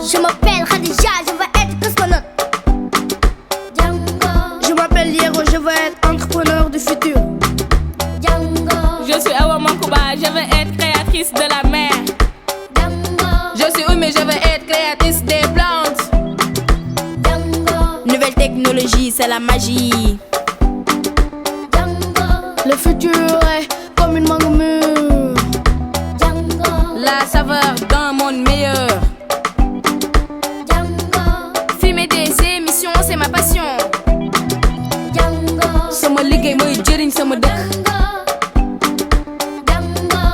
Je m'appelle Khadija, je veux être cosmonaute. Je m'appelle Liero, je veux être entrepreneur du futur. Je suis Awa Mankouba, je veux être créatrice de la mer. Je suis Oumi, je veux être créatrice des plantes. Nouvelle technologie, c'est la magie. Le futur est comme une mangue mûre. La saveur d'un monde meilleur. Filmer des émissions, c'est ma passion. Sama liggéey mooy jëriñ sama dëkk.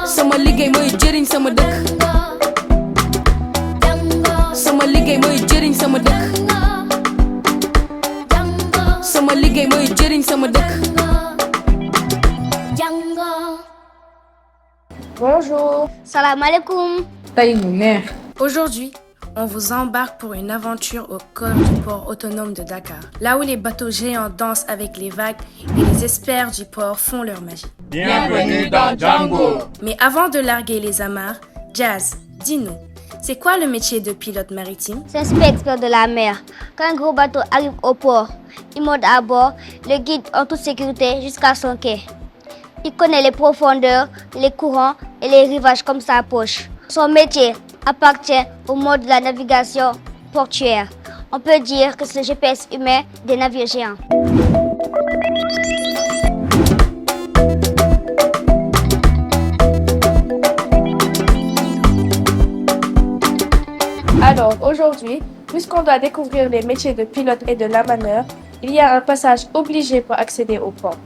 Sama liggéey mooy jëriñ sama dëkk. Sama liggéey mooy jëriñ sama dëkk. Sama liggéey mooy jëriñ sama dëkk. Bonjour. Salam alaikum. Aujourd'hui, on vous embarque pour une aventure au cœur du port autonome de Dakar, là où les bateaux géants dansent avec les vagues et les experts du port font leur magie. Bienvenue dans Django. Mais avant de larguer les amarres, Jazz, dis-nous, c'est quoi le métier de pilote maritime? C'est un super expert de la mer. Quand un gros bateau arrive au port, il monte à bord, le guide en toute sécurité jusqu'à son quai. Il connaît les profondeurs, les courants et les rivages comme sa poche. Son métier appartient au monde de la navigation portuaire. On peut dire que c'est le GPS humain des navires géants. Alors aujourd'hui, puisqu'on doit découvrir les métiers de pilote et de lamaneur, il y a un passage obligé pour accéder au port.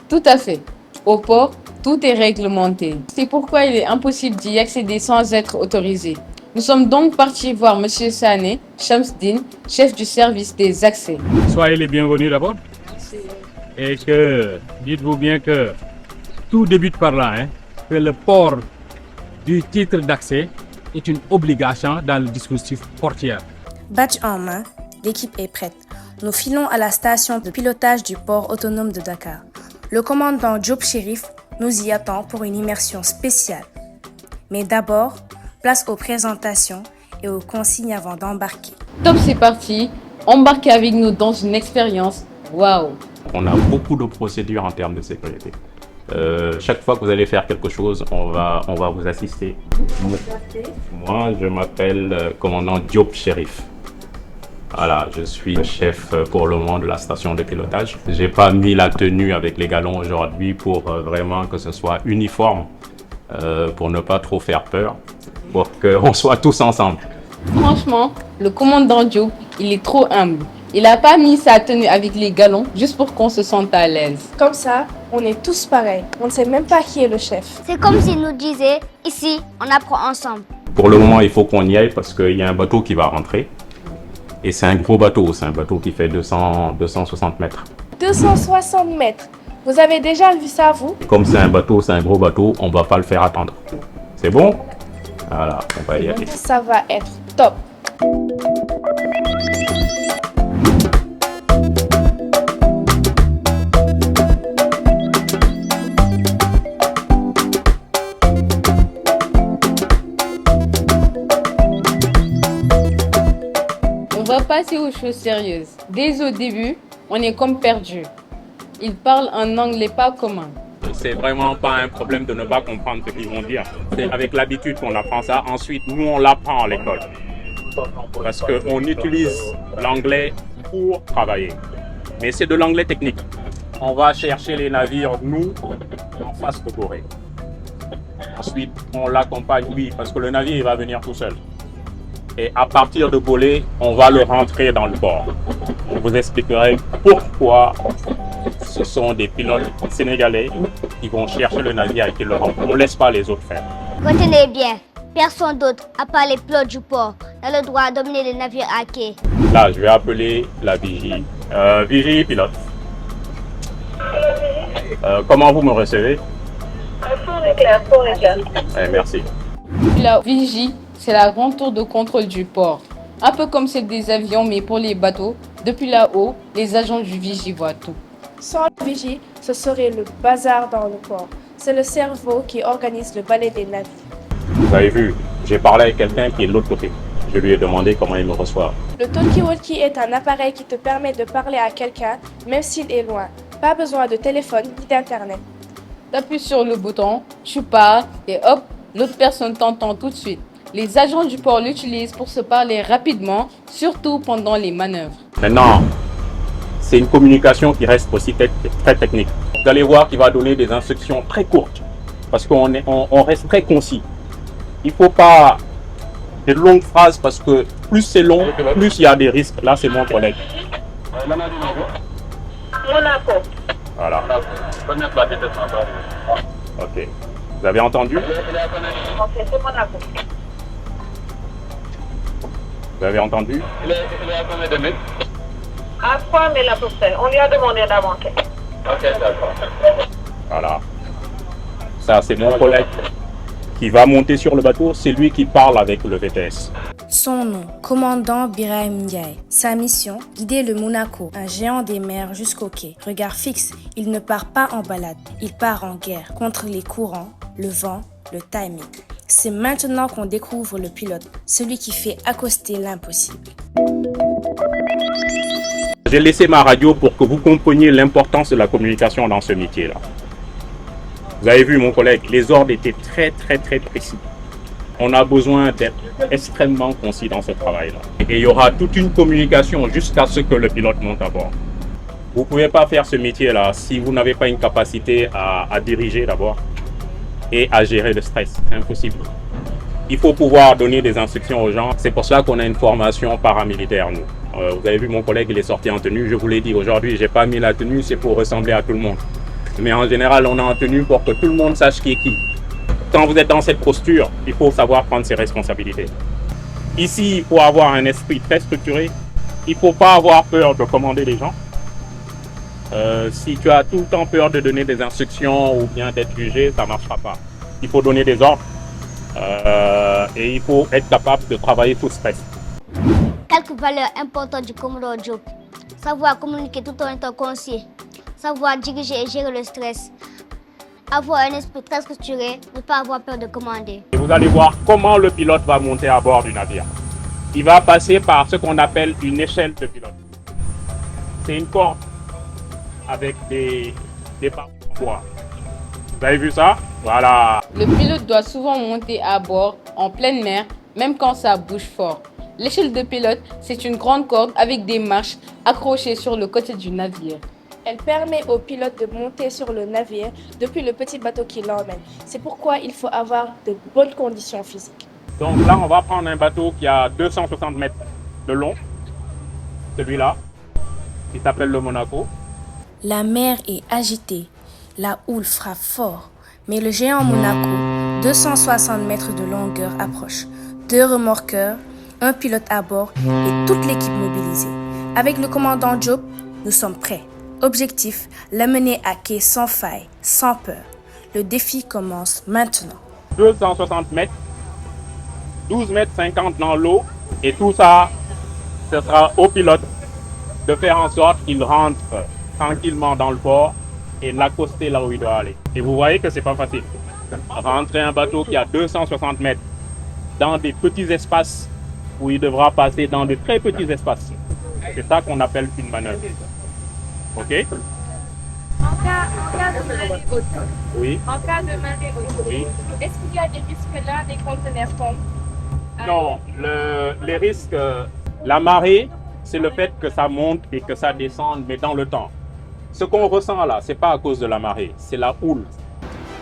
Tout à fait. Au port, tout est réglementé. C'est pourquoi il est impossible d'y accéder sans être autorisé. Nous sommes donc partis voir M. Sané Shamsdin, chef du service des accès. Soyez les bienvenus d'abord. Et que, dites-vous bien que tout débute par là, que le port du titre d'accès est une obligation dans le dispositif portuaire. Badge en main, l'équipe est prête. Nous filons à la station de pilotage du port autonome de Dakar. Le commandant Diop Chérif nous y attend pour une immersion spéciale. Mais d'abord, place aux présentations et aux consignes avant d'embarquer. Top, c'est parti. Embarquez avec nous dans une expérience. Waouh! On a beaucoup de procédures en termes de sécurité. Chaque fois que vous allez faire quelque chose, on va vous assister. Moi, je m'appelle commandant Diop Chérif. Voilà, je suis le chef pour le moment de la station de pilotage. J'ai pas mis la tenue avec les galons aujourd'hui pour vraiment que ce soit uniforme, pour ne pas trop faire peur, pour qu'on soit tous ensemble. Franchement, le commandant Diop, il est trop humble. Il n'a pas mis sa tenue avec les galons juste pour qu'on se sente à l'aise. Comme ça, on est tous pareils. On ne sait même pas qui est le chef. C'est comme s'il nous disait, ici, on apprend ensemble. Pour le moment, il faut qu'on y aille parce qu'il y a un bateau qui va rentrer. Et c'est un gros bateau, c'est un bateau qui fait 260 mètres. 260 mètres. Vous avez déjà vu ça, vous? Comme c'est un bateau, c'est un gros bateau, on ne va pas le faire attendre. C'est bon? Voilà, on va y aller. Ça va être top. On va passer aux choses sérieuses. Dès au début, on est comme perdu. Ils parlent un anglais pas commun. C'est vraiment pas un problème de ne pas comprendre ce qu'ils vont dire. C'est avec l'habitude qu'on apprend ça. Ensuite, nous, on l'apprend à l'école. Parce qu'on utilise l'anglais pour travailler. Mais c'est de l'anglais technique. On va chercher les navires, nous, en face de Corée. Ensuite, on l'accompagne, oui, parce que le navire, il va venir tout seul. Et à partir de Bolé, on va le rentrer dans le port. Je vous expliquerai pourquoi ce sont des pilotes sénégalais qui vont chercher le navire et qui le rentrent. On ne laisse pas les autres faire. Retenez bien, personne d'autre, à part les pilotes du port, n'a le droit de dominer les navires à quai. Là, je vais appeler la vigie. Vigie pilote. Comment vous me recevez? Merci. La vigie, c'est la grande tour de contrôle du port. Un peu comme celle des avions, mais pour les bateaux. Depuis là-haut, les agents du vigie voient tout. Sans la vigie, ce serait le bazar dans le port. C'est le cerveau qui organise le balai des navires. Vous avez vu, j'ai parlé avec quelqu'un qui est de l'autre côté. Je lui ai demandé comment il me reçoit. Le talkie-walkie est un appareil qui te permet de parler à quelqu'un, même s'il est loin. Pas besoin de téléphone ni d'internet. T'appuies sur le bouton, tu parles et hop, l'autre personne t'entend tout de suite. Les agents du port l'utilisent pour se parler rapidement, surtout pendant les manœuvres. Maintenant, c'est une communication qui reste aussi très technique. Vous allez voir qu'il va donner des instructions très courtes parce qu'on reste très concis. Il ne faut pas de longues phrases parce que plus c'est long, plus il y a des risques. Là, c'est mon collègue. Monaco. Voilà. Ok. Vous avez entendu? Ok, c'est Monaco. Vous avez entendu? Il est à combien de mètres? À 3 000 à peu près. On lui a demandé d'avancer. Ok, d'accord. Voilà. Ça, c'est mon collègue qui va monter sur le bateau. C'est lui qui parle avec le VTS. Son nom, commandant Birahim Ndiaye. Sa mission, guider le Monaco, un géant des mers jusqu'au quai. Regard fixe, il ne part pas en balade, il part en guerre contre les courants, le vent, le timing. C'est maintenant qu'on découvre le pilote, celui qui fait accoster l'impossible. J'ai laissé ma radio pour que vous compreniez l'importance de la communication dans ce métier-là. Vous avez vu mon collègue, les ordres étaient très précis. On a besoin d'être extrêmement concis dans ce travail-là. Et il y aura toute une communication jusqu'à ce que le pilote monte à bord. Vous ne pouvez pas faire ce métier-là si vous n'avez pas une capacité à diriger d'abord et à gérer le stress. C'est impossible. Il faut pouvoir donner des instructions aux gens. C'est pour cela qu'on a une formation paramilitaire, nous. Vous avez vu, mon collègue, il est sorti en tenue. Je vous l'ai dit, aujourd'hui, je n'ai pas mis la tenue, c'est pour ressembler à tout le monde. Mais en général, on est en tenue pour que tout le monde sache qui est qui. Quand vous êtes dans cette posture, il faut savoir prendre ses responsabilités. Ici, il faut avoir un esprit très structuré. Il ne faut pas avoir peur de commander les gens. Si tu as tout le temps peur de donner des instructions ou bien d'être jugé, ça ne marchera pas. Il faut donner des ordres et il faut être capable de travailler sous stress. Quelques valeurs importantes du commandant Diop. Savoir communiquer tout en étant concis. Savoir diriger et gérer le stress. Avoir un esprit très structuré, ne pas avoir peur de commander. Et vous allez voir comment le pilote va monter à bord du navire. Il va passer par ce qu'on appelle une échelle de pilote. C'est une corde avec des barres en bois. Vous avez vu ça? Voilà. Le pilote doit souvent monter à bord en pleine mer, même quand ça bouge fort. L'échelle de pilote, c'est une grande corde avec des marches accrochées sur le côté du navire. Elle permet au pilote de monter sur le navire depuis le petit bateau qui l'emmène. C'est pourquoi il faut avoir de bonnes conditions physiques. Donc là, on va prendre un bateau qui a 260 mètres de long. Celui-là, qui s'appelle le Monaco. La mer est agitée, la houle frappe fort, mais le géant Monaco, 260 mètres de longueur, approche. 2 remorqueurs, un pilote à bord et toute l'équipe mobilisée. Avec le commandant Diop, nous sommes prêts. Objectif, l'amener à quai sans faille, sans peur. Le défi commence maintenant. 260 mètres, 12 mètres 50 dans l'eau et tout ça, ce sera au pilote de faire en sorte qu'il rentre tranquillement dans le port et l'accoster là où il doit aller. Et vous voyez que c'est pas facile. Rentrer un bateau qui a 260 mètres dans des petits espaces où il devra passer dans de très petits espaces. C'est ça qu'on appelle une manœuvre. Ok? En cas de marée haute, Oui. en cas de marée haute, Oui. est-ce qu'il y a des risques là, des conteneurs tombent? Non, les risques, la marée, c'est le fait que ça monte et que ça descende, mais dans le temps. Ce qu'on ressent là, c'est pas à cause de la marée, c'est la houle.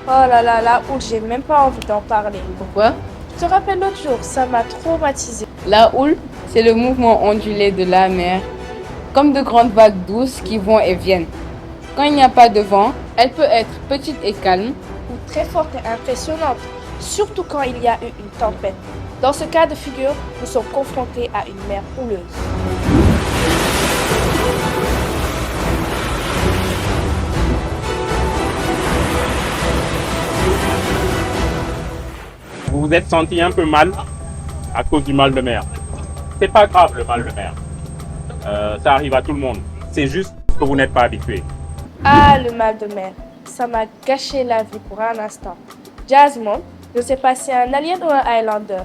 Oh là là, la houle, j'ai même pas envie d'en parler. Pourquoi? Je te rappelle l'autre jour, ça m'a traumatisé. La houle, c'est le mouvement ondulé de la mer, comme de grandes vagues douces qui vont et viennent. Quand il n'y a pas de vent, elle peut être petite et calme, Ou très forte et impressionnante, surtout quand il y a eu une tempête. Dans ce cas de figure, nous sommes confrontés à une mer houleuse. Vous vous êtes senti un peu mal à cause du mal de mer. C'est pas grave le mal de mer. Ça arrive à tout le monde. C'est juste que vous n'êtes pas habitué. Ah, le mal de mer, ça m'a gâché la vie pour un instant. Jasmine, Je sais pas si un alien ou un Highlander.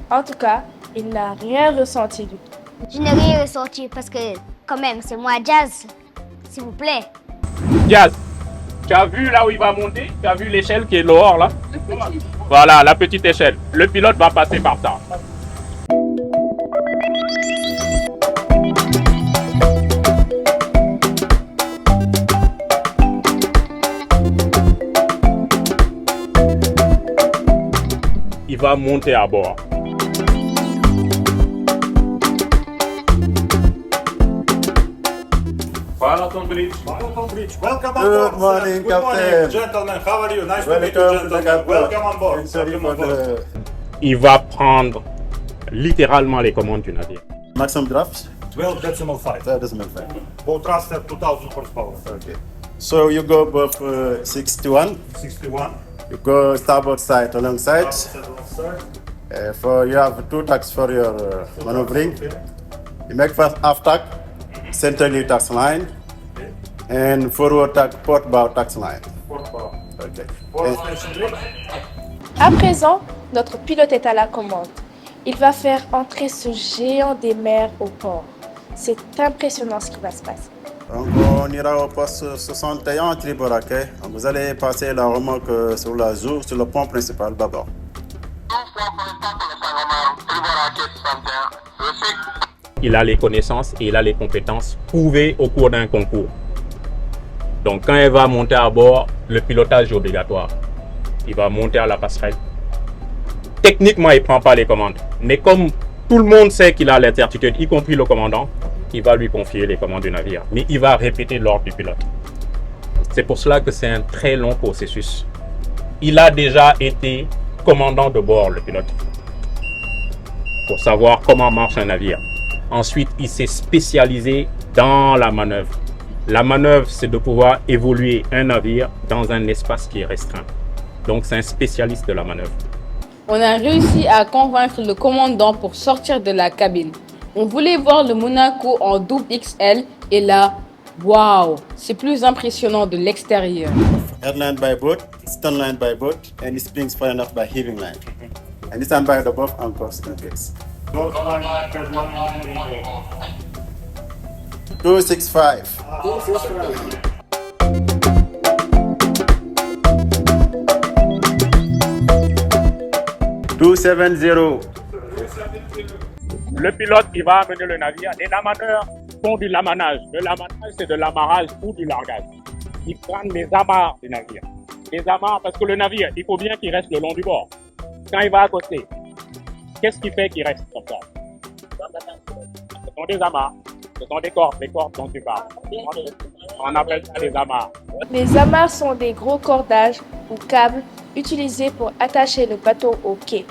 En tout cas, il n'a rien ressenti du tout. Je n'ai rien ressenti parce que, quand même, c'est moi Jazz. S'il vous plaît. Jazz, tu as vu là où il va monter? Tu as vu l'échelle qui est dehors là? Voilà, la petite échelle. Le pilote va passer par ça. Il va monter à bord. Balaton Bridge. Balaton Bridge. Welcome on board. Good morning, Good morning, Captain. gentlemen. How are you? Nice to meet you, Welcome to the gentlemen. airport. Welcome on board. Sorry Welcome for on board. the Il va prendre littéralement les commandes du navire. maximum draft. 12 decimal 5. That doesn't matter. Boat thruster 2000 horsepower. Okay. So you go above 61. 61. You go starboard side alongside. For you have two tacks for your maneuvering. You make first aft tack, centrally tax line, and forward tack, port bow tax line. Okay. À présent, notre pilote est à la commande. Il va faire entrer ce géant des mers au port. C'est impressionnant ce qui va se passer. Donc on ira au poste 61 Triboraquet. Vous allez passer la remorque sur la jour, sur le pont principal d'abord. Il a les connaissances et il a les compétences prouvées au cours d'un concours. Donc quand il va monter à bord, le pilotage est obligatoire. Il va monter à la passerelle. Techniquement, il ne prend pas les commandes. Mais comme tout le monde sait qu'il a l'incertitude, y compris le commandant, il va lui confier les commandes du navire. Mais il va répéter l'ordre du pilote. C'est pour cela que c'est un très long processus. Il a déjà été commandant de bord, le pilote, pour savoir comment marche un navire. Ensuite, il s'est spécialisé dans la manœuvre. La manœuvre, c'est de pouvoir évoluer un navire dans un espace qui est restreint. Donc, c'est un spécialiste de la manœuvre. On a réussi à convaincre le commandant pour sortir de la cabine. On voulait voir le Monaco en double XL et là, waouh, c'est plus impressionnant de l'extérieur. Airline by boat, stern line by boat, and springs far enough by heaving line. And stand by the above anchor staircase. 265. 270. Le pilote, il va amener le navire. Les lamaneurs font du lamanage. Le lamanage, c'est de l'amarrage ou du largage. Ils prennent les amarres du navire. Les amarres, parce que le navire, il faut bien qu'il reste le long du bord. Quand il va accoster, qu'est-ce qui fait qu'il reste comme ça? Ce sont des amarres. Ce sont des cordes dont tu parles. On appelle ça des amarres. Les amarres sont des gros cordages ou câbles utilisés pour attacher le bateau au quai.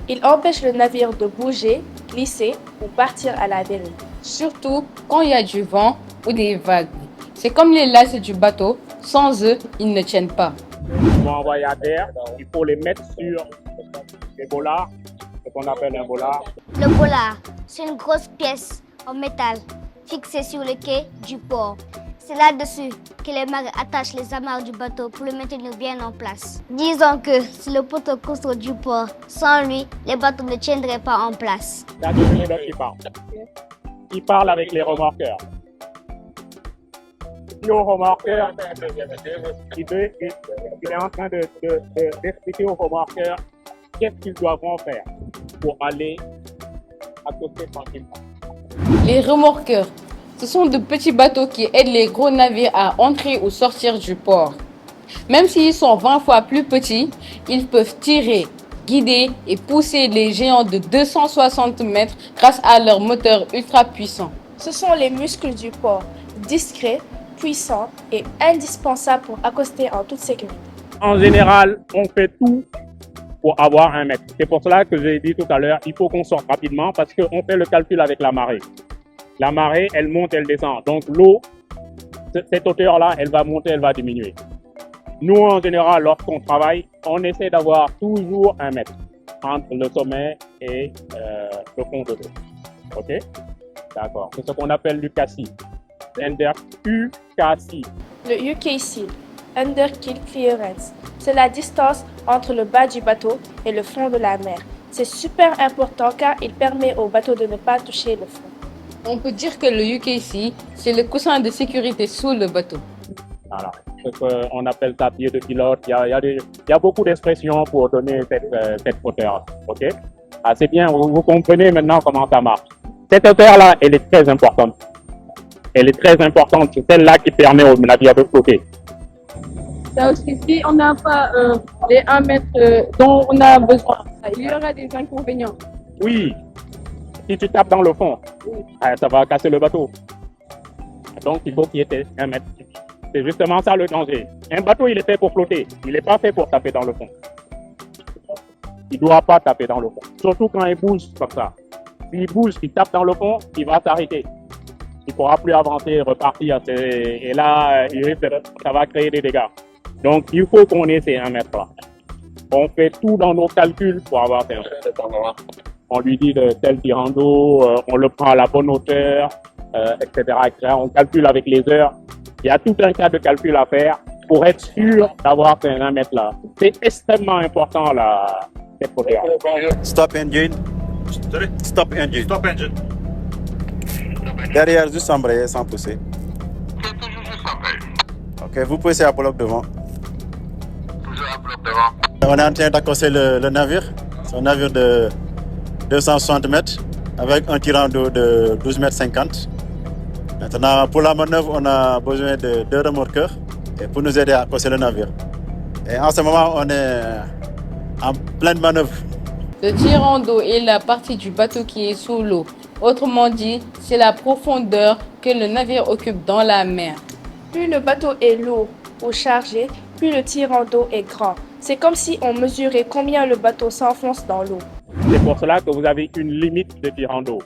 Ils empêchent le navire de bouger, glisser ou partir à la dérive. Surtout quand il y a du vent ou des vagues. C'est comme les lacets du bateau, sans eux, ils ne tiennent pas. Pour envoyer à terre, il faut les mettre sur des bolards, ce qu'on appelle un bolard. Le bollard, c'est une grosse pièce en métal fixée sur le quai du port. C'est là-dessus que les mags attachent les amarres du bateau pour le maintenir bien en place. Disons que c'est le poteau construit du port. Sans lui, les bateaux ne tiendraient pas en place. C'est à devenir d'autres qui parlent. Il parle avec les remorqueurs. Il dit aux remorqueurs, il est en train d'expliquer aux remorqueurs qu'est-ce qu'ils doivent faire pour aller accoster tranquillement. Les remorqueurs, ce sont de petits bateaux qui aident les gros navires à entrer ou sortir du port. Même s'ils sont 20 fois plus petits, ils peuvent tirer, guider et pousser les géants de 260 mètres grâce à leur moteur ultra puissant. Ce sont les muscles du port, discrets, puissants et indispensables pour accoster en toute sécurité. En général, on fait tout pour avoir un mètre. C'est pour cela que j'ai dit tout à l'heure, il faut qu'on sorte rapidement parce qu'on fait le calcul avec la marée. La marée, elle monte, elle descend. Donc l'eau, cette hauteur-là, elle va monter, elle va diminuer. Nous, en général, lorsqu'on travaille, on essaie d'avoir toujours un mètre entre le sommet et le fond de l'eau. OK? D'accord. C'est ce qu'on appelle l'UKC. UKC. Le UKC, Underkill Clearance. C'est la distance entre le bas du bateau et le fond de la mer. C'est super important car il permet au bateau de ne pas toucher le fond. On peut dire que le UKC, c'est le coussin de sécurité sous le bateau. Voilà. On appelle ça pied de pilote. Il y a beaucoup d'expressions pour donner cette hauteur. Ok? Ah, c'est bien, vous comprenez maintenant comment ça marche. Cette hauteur-là, elle est très importante. Elle est très importante. C'est celle-là qui permet au navire de flotter. Ça aussi, si on n'a pas les 1 mètre dont on a besoin, il y aura des inconvénients. Oui, si tu tapes dans le fond, ça va casser le bateau. Donc, il faut qu'il y ait 1 mètre. C'est justement ça le danger. Un bateau, il est fait pour flotter. Il n'est pas fait pour taper dans le fond. Il ne doit pas taper dans le fond. Surtout quand il bouge comme ça. S'il bouge, il tape dans le fond, il va s'arrêter. Il ne pourra plus avancer, repartir. Et là, ça va créer des dégâts. Donc, il faut qu'on ait ces 1 mètre là. On fait tout dans nos calculs pour avoir ces 1 mètre. On lui dit de tel tirant d'eau, on le prend à la bonne hauteur, etc., etc. On calcule avec les heures. Il y a tout un tas de calculs à faire pour être sûr d'avoir ces 1 mètre là. C'est extrêmement important cette hauteur. Stop engine. Stop engine. Stop engine. Derrière, juste embrayer sans pousser. Ok, vous poussez à bloc devant. On est en train d'accoster le navire. C'est un navire de 260 mètres avec un tirant d'eau de 12 mètres 50. Maintenant, pour la manœuvre, on a besoin de 2 remorqueurs pour nous aider à accoster le navire. Et en ce moment, on est en pleine manœuvre. Le tirant d'eau est la partie du bateau qui est sous l'eau. Autrement dit, c'est la profondeur que le navire occupe dans la mer. Plus le bateau est lourd ou chargé, plus le tirant d'eau est grand. C'est comme si on mesurait combien le bateau s'enfonce dans l'eau. C'est pour cela que vous avez une limite de tirant d'eau.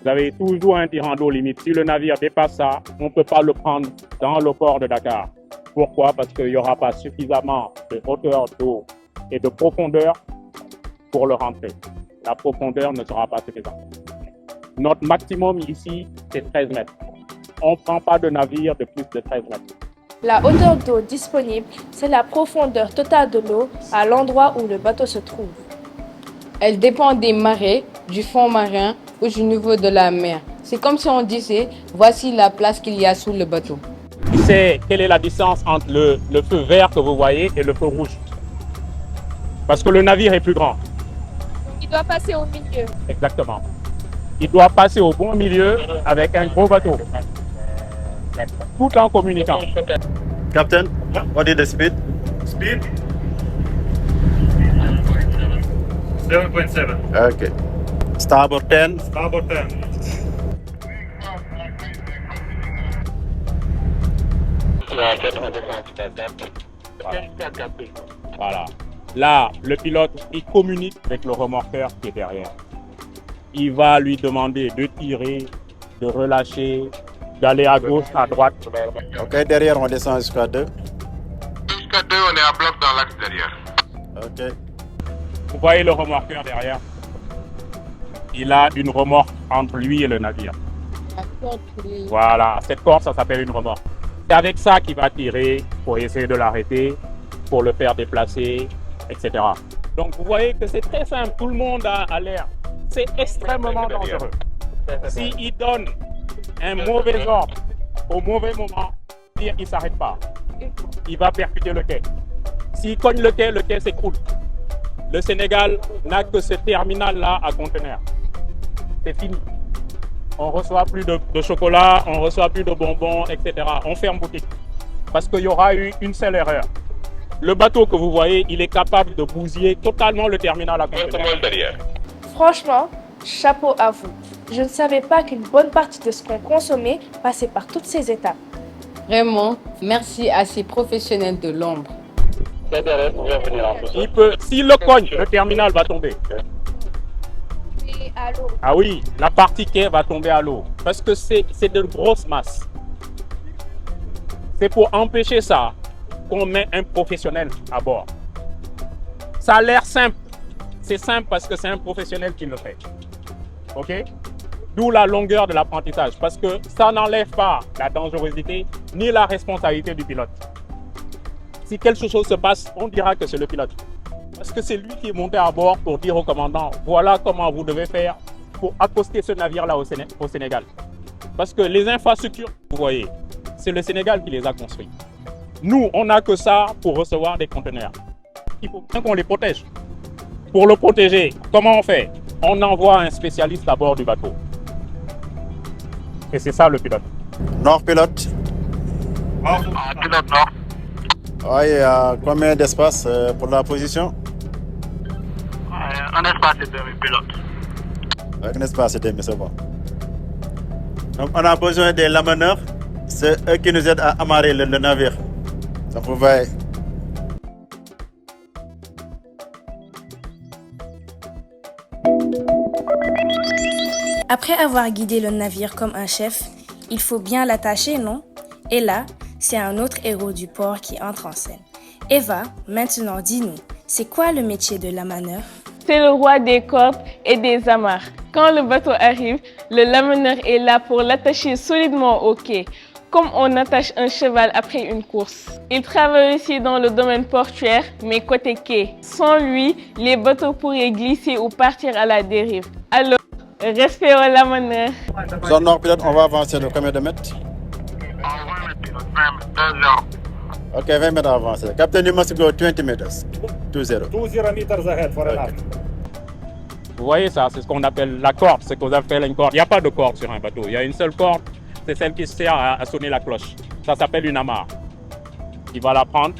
Vous avez toujours un tirant d'eau limite. Si le navire dépasse ça, on ne peut pas le prendre dans le port de Dakar. Pourquoi? Parce qu'il n'y aura pas suffisamment de hauteur d'eau et de profondeur pour le rentrer. La profondeur ne sera pas suffisante. Notre maximum ici, c'est 13 mètres. On ne prend pas de navire de plus de 13 mètres. La hauteur d'eau disponible, c'est la profondeur totale de l'eau à l'endroit où le bateau se trouve. Elle dépend des marées, du fond marin ou du niveau de la mer. C'est comme si on disait, voici la place qu'il y a sous le bateau. Tu sais quelle est la distance entre le feu vert que vous voyez et le feu rouge? Parce que le navire est plus grand. Il doit passer au milieu. Exactement. Il doit passer au bon milieu avec un gros bateau. Tout en communiquant. Captain, what is the speed? Speed? 7.7. Okay. Starboard 10. Starboard 10. Voilà. Là, le pilote, il communique avec le remorqueur qui est derrière. Il va lui demander de tirer, de relâcher, d'aller à gauche, à droite. Ok, derrière, on descend jusqu'à 2. Jusqu'à 2, on est à bloc dans l'axe derrière. Ok. Vous voyez le remorqueur derrière? Il a une remorque entre lui et le navire. Voilà, cette corde, ça s'appelle une remorque. C'est avec ça qu'il va tirer pour essayer de l'arrêter, pour le faire déplacer, etc. Donc vous voyez que c'est très simple, tout le monde a l'air. C'est extrêmement dangereux. S'il donne un mauvais ordre au mauvais moment, il ne s'arrête pas. Il va percuter le quai. S'il cogne le quai s'écroule. Le Sénégal n'a que ce terminal-là à conteneur. C'est fini. On ne reçoit plus de chocolat, on ne reçoit plus de bonbons, etc. On ferme boutique. Parce qu'il y aura eu une seule erreur. Le bateau que vous voyez, il est capable de bousiller totalement le terminal à conteneur. Franchement, chapeau à vous. Je ne savais pas qu'une bonne partie de ce qu'on consommait passait par toutes ces étapes. Vraiment, merci à ces professionnels de l'ombre. S'il le cogne, le terminal va tomber. Ah oui, la partie quai va tomber à l'eau. Parce que c'est de grosses masses. C'est pour empêcher ça qu'on met un professionnel à bord. Ça a l'air simple. C'est simple parce que c'est un professionnel qui le fait. OK? D'où la longueur de l'apprentissage. Parce que ça n'enlève pas la dangerosité ni la responsabilité du pilote. Si quelque chose se passe, on dira que c'est le pilote. Parce que c'est lui qui est monté à bord pour dire au commandant, voilà comment vous devez faire pour accoster ce navire-là au Sénégal. Parce que les infrastructures, vous voyez, c'est le Sénégal qui les a construites. Nous, on n'a que ça pour recevoir des conteneurs. Il faut bien qu'on les protège. Pour le protéger, comment on fait? On envoie un spécialiste à bord du bateau. Et c'est ça le pilote. Nord pilote. Pilote nord. Oui, il y a combien d'espace pour la position? Un espace et demi, pilote. Un espace et demi, c'est bon. Donc on a besoin des lamaneurs. C'est eux qui nous aident à amarrer le navire. Donc vous voyez. Après avoir guidé le navire comme un chef, il faut bien l'attacher, non? Et là, c'est un autre héros du port qui entre en scène. Eva, maintenant dis-nous, c'est quoi le métier de lamaneur? C'est le roi des cordes et des amarres. Quand le bateau arrive, le lamaneur est là pour l'attacher solidement au quai, comme on attache un cheval après une course. Il travaille aussi dans le domaine portuaire, mais côté quai. Sans lui, les bateaux pourraient glisser ou partir à la dérive. Alors, respect au lamaneur. Zone nord pilote, on va avancer de combien de mètres? 20 Ok, 20 mètres avancés. Captain, you must go 20 meters. 2-0. 20 meters ahead for an hour. Vous voyez ça, c'est ce qu'on appelle la corde, c'est ce qu'on appelle une corde. Il n'y a pas de corde sur un bateau, il y a une seule corde, c'est celle qui sert à sonner la cloche. Ça s'appelle une amarre. Il va la prendre,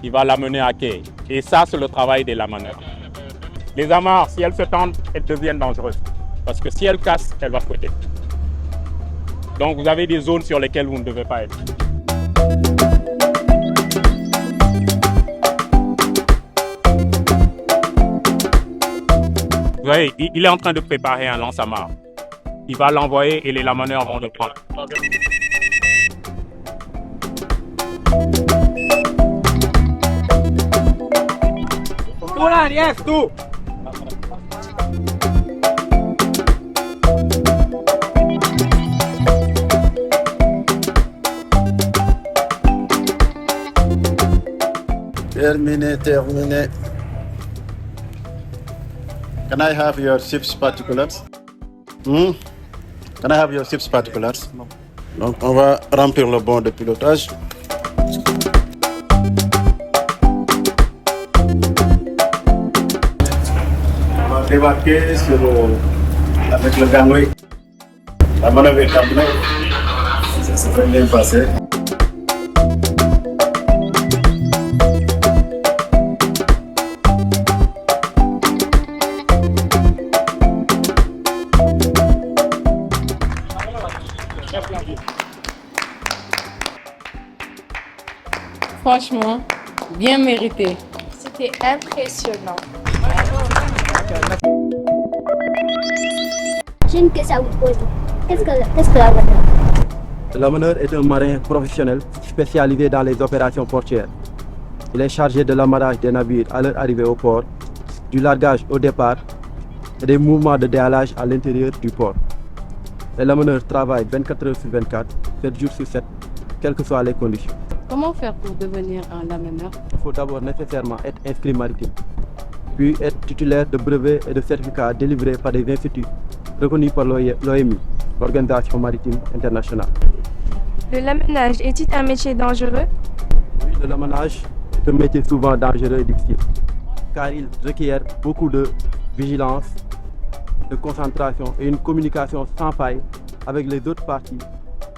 il va l'amener à quai. Et ça, c'est le travail des lamaneurs. Les amarres, si elles se tendent, elles deviennent dangereuses. Parce que si elles cassent, elles vont fouetter. Donc vous avez des zones sur lesquelles vous ne devez pas être. Vous voyez, il est en train de préparer un lance-amarre. Il va l'envoyer et les lamaneurs vont le prendre. Yes, tout. Terminé, terminé. Can I have your ship's particulars? Can I have your ship's particulars? Donc on va remplir le bon de pilotage. On va débarquer avec le gangway. La manœuvre est terminée. Ça s'est très bien passé. Franchement, bien mérité. C'était impressionnant. J'ai une question à vous poser. Qu'est-ce que la manœuvre? L'amarreur est un marin professionnel spécialisé dans les opérations portuaires. Il est chargé de l'amarrage des navires à leur arrivée au port, du largage au départ et des mouvements de déhalage à l'intérieur du port. Les lamaneurs travaillent 24 heures sur 24, 7 jours sur 7, quelles que soient les conditions. Comment faire pour devenir un lamaneur? Il faut d'abord nécessairement être inscrit maritime, puis être titulaire de brevets et de certificats délivrés par des instituts reconnus par l'OMI, l'Organisation maritime internationale. Le lamanage est-il un métier dangereux? Oui, le lamanage est un métier souvent dangereux et difficile, car il requiert beaucoup de vigilance, de concentration et une communication sans faille avec les autres parties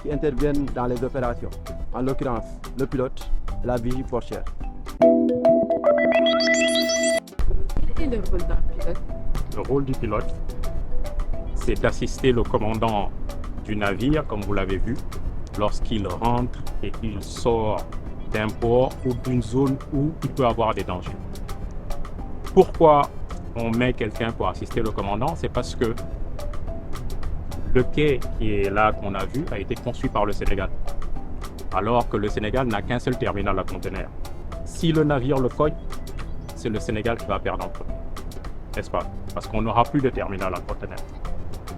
qui interviennent dans les opérations, en l'occurrence le pilote et la vigie portière. Quel est le rôle d'un pilote? Le rôle du pilote, c'est d'assister le commandant du navire, comme vous l'avez vu, lorsqu'il rentre et qu'il sort d'un port ou d'une zone où il peut avoir des dangers. Pourquoi on met quelqu'un pour assister le commandant? C'est parce que le quai qui est là, qu'on a vu, a été construit par le Sénégal, alors que le Sénégal n'a qu'un seul terminal à conteneurs. Si le navire le cogne, c'est le Sénégal qui va perdre en premier, n'est-ce pas? Parce qu'on n'aura plus de terminal à conteneurs.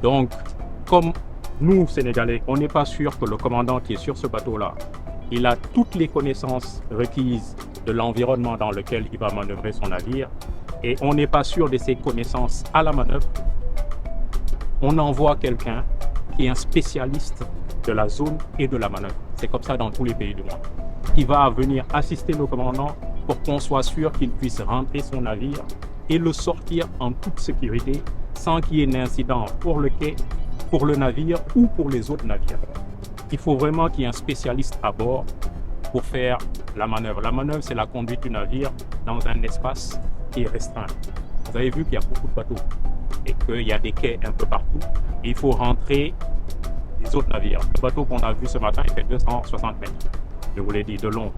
Donc, comme nous, Sénégalais, on n'est pas sûr que le commandant qui est sur ce bateau-là il a toutes les connaissances requises de l'environnement dans lequel il va manœuvrer son navire et on n'est pas sûr de ses connaissances à la manœuvre, on envoie quelqu'un qui est un spécialiste de la zone et de la manœuvre. C'est comme ça dans tous les pays du monde. Qui va venir assister le commandant pour qu'on soit sûr qu'il puisse rentrer son navire et le sortir en toute sécurité sans qu'il y ait d'incident pour le quai, pour le navire ou pour les autres navires. Il faut vraiment qu'il y ait un spécialiste à bord pour faire la manœuvre. La manœuvre, c'est la conduite du navire dans un espace qui est restreint. Vous avez vu qu'il y a beaucoup de bateaux et qu'il y a des quais un peu partout. Et il faut rentrer les autres navires. Le bateau qu'on a vu ce matin, il fait 260 mètres, je vous l'ai dit, de long.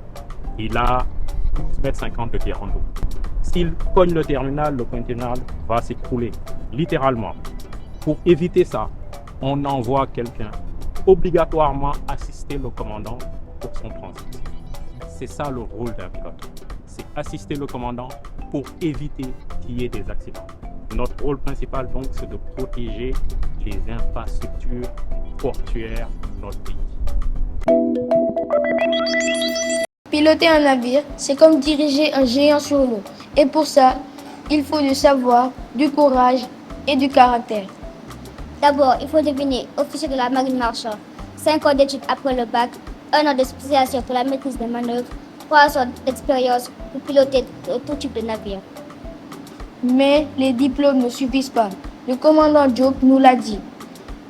Il a 12,50 mètres de tirant d'eau. S'il cogne le terminal va s'écrouler, littéralement. Pour éviter ça, on envoie quelqu'un obligatoirement assister le commandant pour son transit. C'est ça le rôle d'un pilote. C'est assister le commandant pour éviter qu'il y ait des accidents. Notre rôle principal, donc, c'est de protéger les infrastructures portuaires de notre pays. Piloter un navire, c'est comme diriger un géant sur l'eau. Et pour ça, il faut du savoir, du courage et du caractère. D'abord, il faut devenir officier de la marine marchande. 5 ans d'études après le bac, 1 an de spécialisation pour la maîtrise des manœuvres, 3 ans d'expérience pour piloter tout type de navire. Mais les diplômes ne suffisent pas. Le commandant Diop nous l'a dit.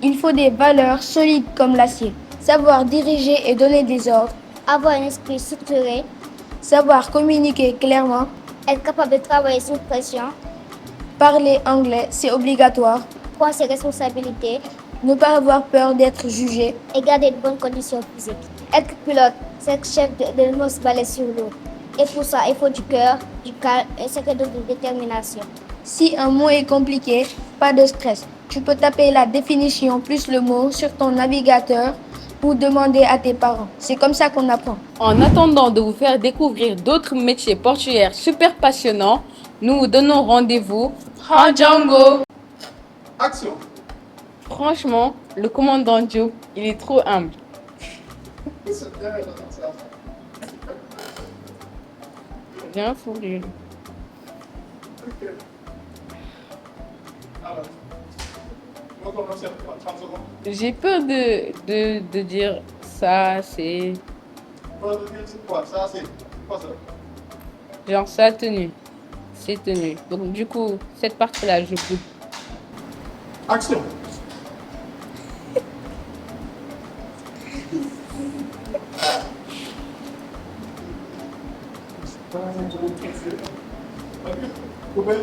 Il faut des valeurs solides comme l'acier, savoir diriger et donner des ordres, avoir un esprit structuré, savoir communiquer clairement, être capable de travailler sous pression, parler anglais, c'est obligatoire, prendre ses responsabilités, ne pas avoir peur d'être jugé et garder de bonnes conditions physiques. Être pilote, c'est être chef de nos balais sur l'eau. Et pour ça, il faut du cœur, du calme et un certain nombre de détermination. Si un mot est compliqué, pas de stress. Tu peux taper la définition plus le mot sur ton navigateur ou demander à tes parents. C'est comme ça qu'on apprend. En attendant de vous faire découvrir d'autres métiers portuaires super passionnants, nous vous donnons rendez-vous à Django. Action. Franchement, le commandant Diop, il est trop humble. J'ai un fou rire. J'ai peur de dire ça, c'est... Genre ça tenu. C'est tenu. Donc du coup, cette partie-là, je coupe. Action. Coupé.